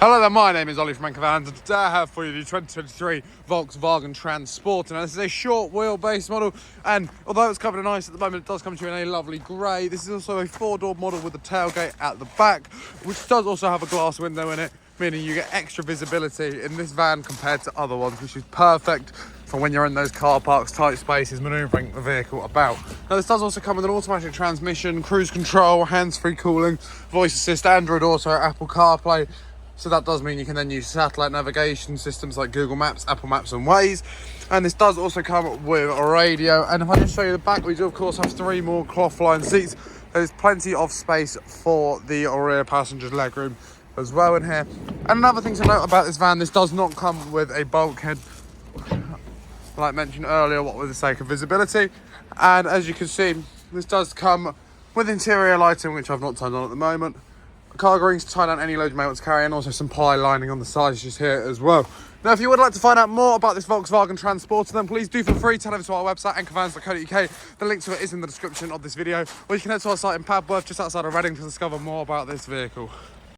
Hello there, my name is Ollie from Anchor Vans, and today I have for you the 2023 Volkswagen Transporter. Now this is a short wheelbase model, and although it's covered in ice at the moment, it does come to you in a lovely grey. This is also a 4-door model with a tailgate at the back, which does also have a glass window in it, meaning you get extra visibility in this van compared to other ones, which is perfect for when you're in those car parks, tight spaces, manoeuvring the vehicle about. Now this does also come with an automatic transmission, cruise control, hands-free cooling, voice assist, Android Auto, Apple CarPlay. So that does mean you can then use satellite navigation systems like Google Maps, Apple Maps and Waze. And this does also come with a radio. And if I just show you the back, we do of course have 3 more cloth-lined seats. There's plenty of space for the rear passenger's legroom as well in here. And another thing to note about this van, this does not come with a bulkhead. Like mentioned earlier, what with the sake of visibility. And as you can see, this does come with interior lighting, which I've not turned on at the moment. Cargo rings to tie down any load you may want to carry, and also some ply lining on the sides just here as well. Now, if you would like to find out more about this Volkswagen Transporter, then please do feel free to head over to our website, anchorvans.co.uk. The link to it is in the description of this video, or you can head to our site in Padworth, just outside of Reading, to discover more about this vehicle.